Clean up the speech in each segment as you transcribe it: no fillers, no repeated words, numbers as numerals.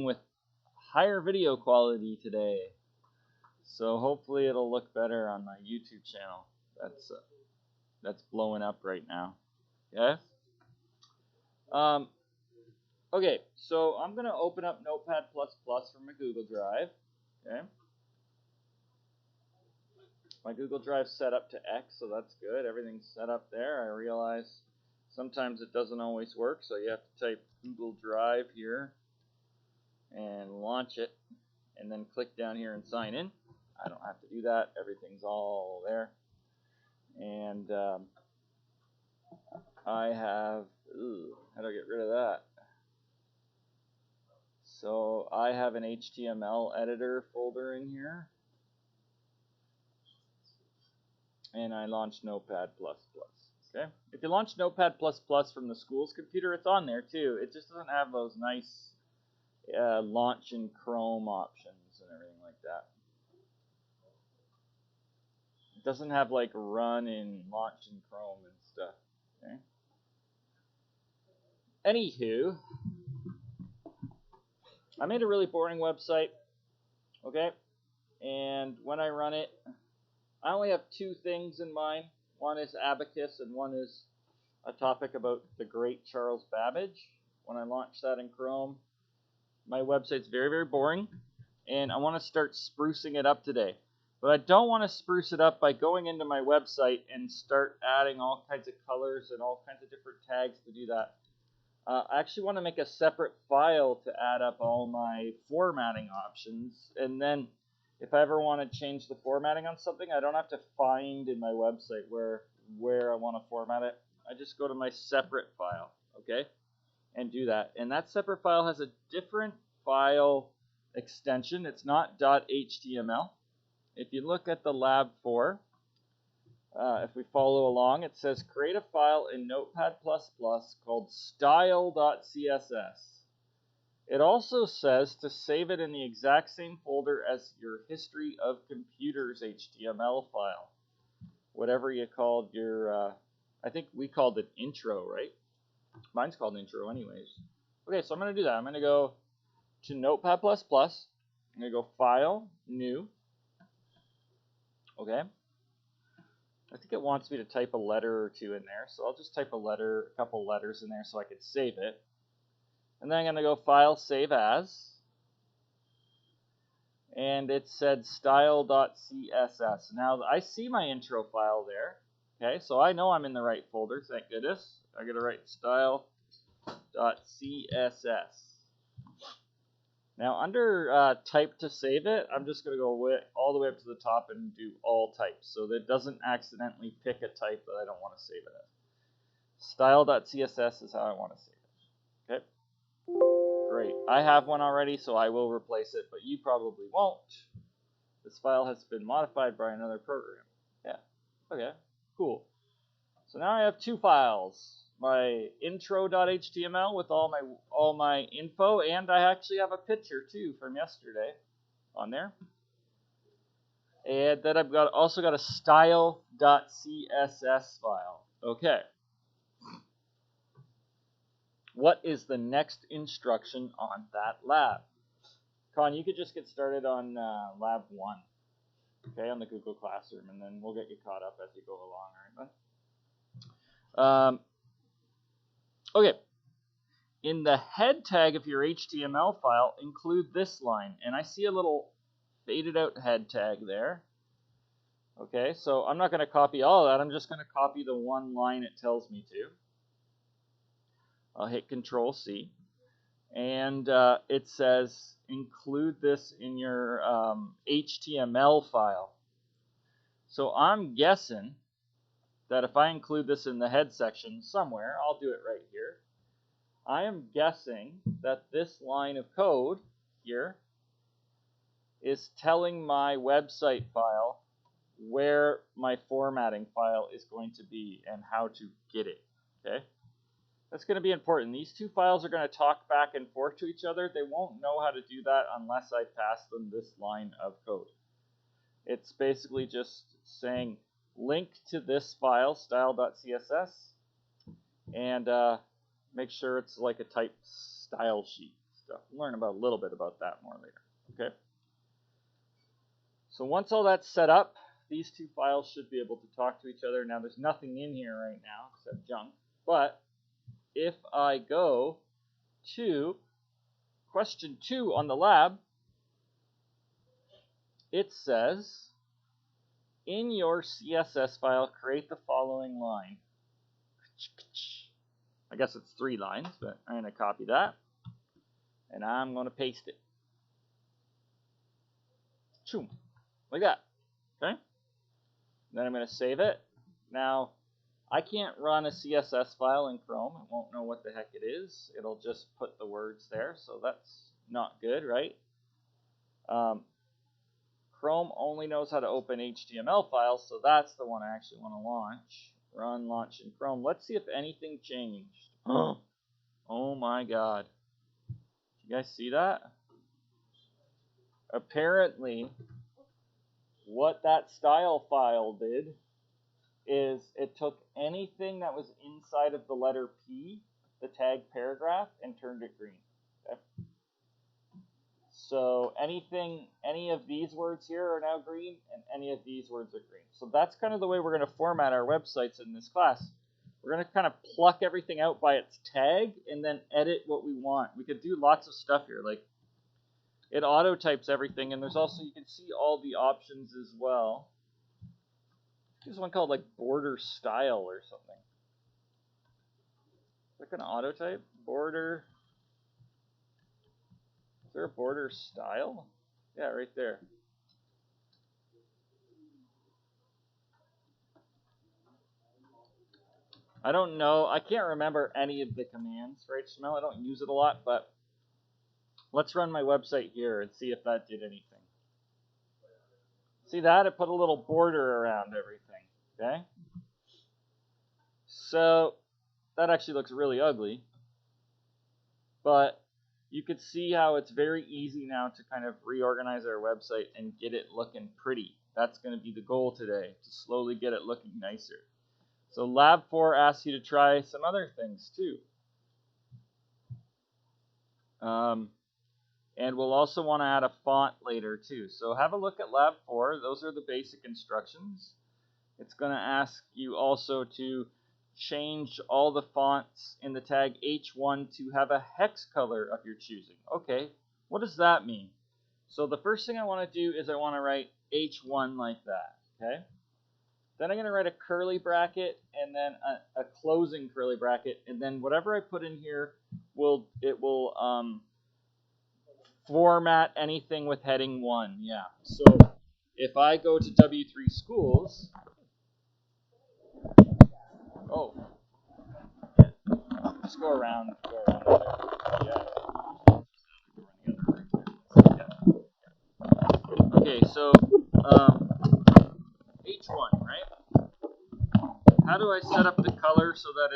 with higher video quality today. So hopefully it'll look better on my YouTube channel. That's blowing up right now. Okay. Okay. So I'm gonna open up Notepad++ from my Google Drive. Okay. My Google Drive's set up to X, so that's good. Everything's set up there. I realize sometimes it doesn't always work, so you have to type Google Drive here and launch it, and then click down here and sign in. I don't have to do that. Everything's all there. And I have, how do I get rid of that? So I have an HTML editor folder in here. And I launched Notepad++. Okay. If you launch Notepad++ from the school's computer, it's on there too. It just doesn't have those nice launch in Chrome options and everything like that. It doesn't have like run in launch in Chrome and stuff. Okay. Anywho, I made a really boring website. Okay. And when I run it, I only have two things in mind. One is Abacus and one is a topic about the great Charles Babbage. When I launch that in Chrome, my website's very, very boring, and I want to start sprucing it up today. But I don't want to spruce it up by going into my website and start adding all kinds of colors and all kinds of different tags to do that. I actually want to make a separate file to add up all my formatting options, and then if I ever want to change the formatting on something, I don't have to find in my website where I want to format it. I just go to my separate file, okay, and do that. And that separate file has a different file extension. It's not .html. If you look at the Lab 4, if we follow along, it says create a file in Notepad++ called style.css. It also says to save it in the exact same folder as your history of computers HTML file. Whatever you called your, I think we called it intro, right? Mine's called intro anyways. Okay, so I'm going to do that. I'm going to go to Notepad++. I'm going to go File, New. Okay. I think it wants me to type a letter or two in there, so I'll just type a couple letters in there so I can save it. And then I'm going to go File, Save As. And it said style.css. Now, I see my intro file there. Okay, so I know I'm in the right folder, thank goodness. I got to write style.css. Now, under type to save it, I'm just going to go all the way up to the top and do all types, so that it doesn't accidentally pick a type that I don't want to save it as. Style.css is how I want to save it. Okay. Great. I have one already, so I will replace it, but you probably won't. This file has been modified by another program. Yeah. Okay. Cool. So now I have two files. My intro.html with all my info, and I actually have a picture too from yesterday on there. And then I've also got a style.css file. Okay. What is the next instruction on that lab? Con, you could just get started on lab 1, okay, on the Google Classroom, and then we'll get you caught up as you go along, all right, bud? Okay. In the head tag of your HTML file, include this line, and I see a little faded out head tag there. Okay, so I'm not going to copy all of that. I'm just going to copy the one line it tells me to. I'll hit Control C. And it says include this in your HTML file. So I'm guessing that if I include this in the head section somewhere, I'll do it right here. I am guessing that this line of code here is telling my website file where my formatting file is going to be and how to get it. Okay? That's going to be important. These two files are going to talk back and forth to each other. They won't know how to do that unless I pass them this line of code. It's basically just saying link to this file, style.css, and make sure it's like a type style sheet. stuff. We'll learn about a little bit about that more later. Okay. So once all that's set up, these two files should be able to talk to each other. Now there's nothing in here right now except junk. But if I go to question 2 on the lab, it says, in your CSS file, create the following line. I guess it's 3 lines, but I'm going to copy that. And I'm going to paste it. Choom. Like that. Okay? Then I'm going to save it. Now, I can't run a CSS file in Chrome. It won't know what the heck it is. It'll just put the words there, so that's not good, right? Chrome only knows how to open HTML files, so that's the one I actually want to launch. Run launch in Chrome. Let's see if anything changed. Oh my god. You guys see that? Apparently, what that style file did is it took anything that was inside of the letter P, the tag paragraph, and turned it green. Okay? So any of these words here are now green, and any of these words are green. So that's kind of the way we're going to format our websites in this class. We're going to kind of pluck everything out by its tag and then edit what we want. We could do lots of stuff here, like it auto types everything, and there's also, you can see all the options as well. There's one called like border style or something. Is that going to auto type? Border. Is there a border style? Yeah, right there. I don't know. I can't remember any of the commands for HTML. I don't use it a lot, but let's run my website here and see if that did anything. See that? It put a little border around everything. Okay? So that actually looks really ugly. But you could see how it's very easy now to kind of reorganize our website and get it looking pretty. That's going to be the goal today, to slowly get it looking nicer. So Lab 4 asks you to try some other things too. And we'll also want to add a font later too. So have a look at Lab 4. Those are the basic instructions. It's going to ask you also to change all the fonts in the tag H1 to have a hex color of your choosing. Okay, what does that mean? So the first thing I want to do is I want to write H1 like that. Okay. Then I'm going to write a curly bracket and then a closing curly bracket, and then whatever I put in here will format anything with heading 1. Yeah. So if I go to W3 Schools, oh, just go around there. Yeah. Okay, so H1, right? How do I set up the color so that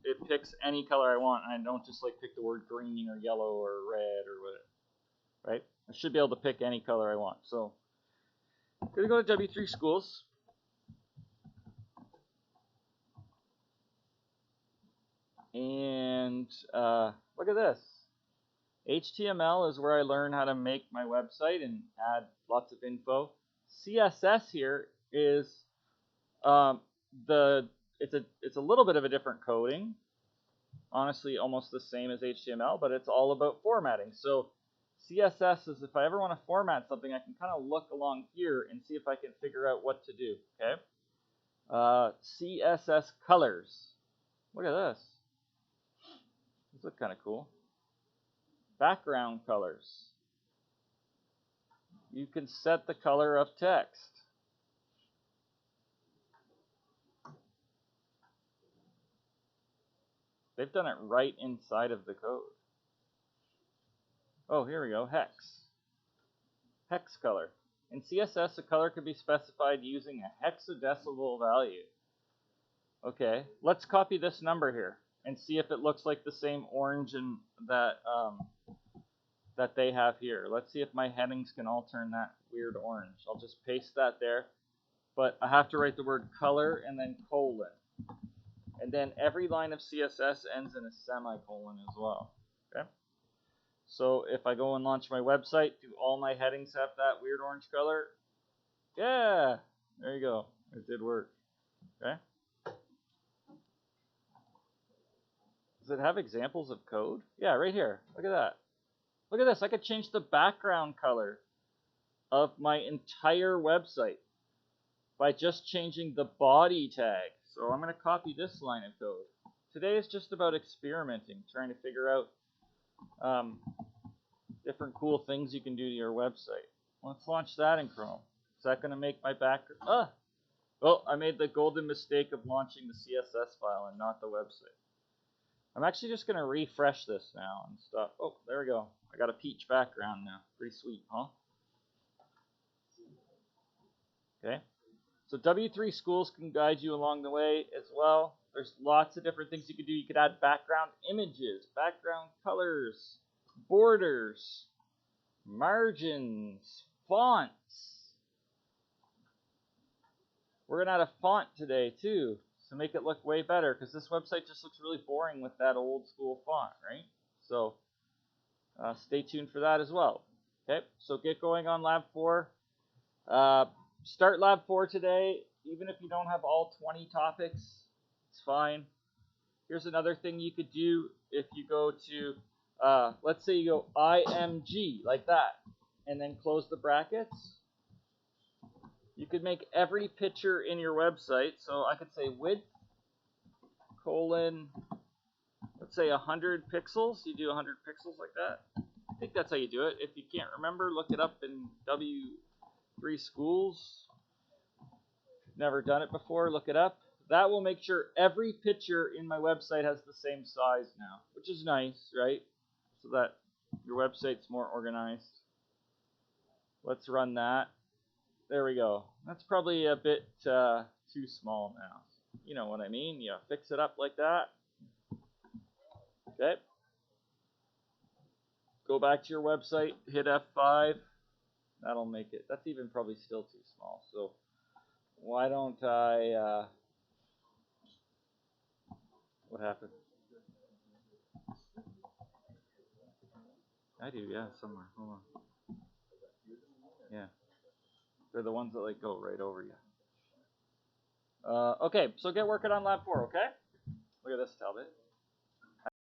it picks any color I want, and I don't just like pick the word green or yellow or red or whatever, right? I should be able to pick any color I want. So I'm going to go to W3 Schools. And look at this. HTML is where I learn how to make my website and add lots of info. CSS here is it's a little bit of a different coding. Honestly, almost the same as HTML, but it's all about formatting. So CSS is, if I ever want to format something, I can kind of look along here and see if I can figure out what to do. Okay. CSS colors. Look at this. These look kind of cool. Background colors. You can set the color of text. They've done it right inside of the code. Oh, here we go. Hex. Hex color. In CSS, a color could be specified using a hexadecimal value. Okay, let's copy this number here and see if it looks like the same orange that they have here. Let's see if my headings can all turn that weird orange. I'll just paste that there, but I have to write the word color and then colon. And then every line of CSS ends in a semicolon as well. Okay. So if I go and launch my website, do all my headings have that weird orange color? Yeah, there you go. It did work. Okay. Does it have examples of code? Yeah, right here. Look at that. Look at this. I could change the background color of my entire website by just changing the body tag. So I'm going to copy this line of code. Today is just about experimenting, trying to figure out different cool things you can do to your website. Let's launch that in Chrome. Is that going to make my background? Well, I made the golden mistake of launching the CSS file and not the website. I'm actually just going to refresh this now and stop. Oh, there we go. I got a peach background now. Pretty sweet, huh? Okay. So W3 Schools can guide you along the way as well. There's lots of different things you can do. You could add background images, background colors, borders, margins, fonts. We're going to add a font today too to make it look way better because this website just looks really boring with that old school font, right? So stay tuned for that as well. Okay, so get going on Lab 4. Start Lab 4 today. Even if you don't have all 20 topics, it's fine. Here's another thing you could do if you go to, let's say you go IMG, like that, and then close the brackets. You could make every picture in your website, so I could say width, colon, let's say 100 pixels. You do 100 pixels like that. I think that's how you do it. If you can't remember, look it up in W3 Schools. Never done it before, look it up. That will make sure every picture in my website has the same size now, which is nice, right? So that your website's more organized. Let's run that. There we go. That's probably a bit too small now. You know what I mean? You fix it up like that. Okay. Go back to your website, hit F5. That'll make it. That's even probably still too small. So why don't I... what happened? I do, yeah, somewhere. Hold on. Yeah. They're the ones that like go right over you. Okay, so get working on Lab 4, okay? Look at this, Talbot.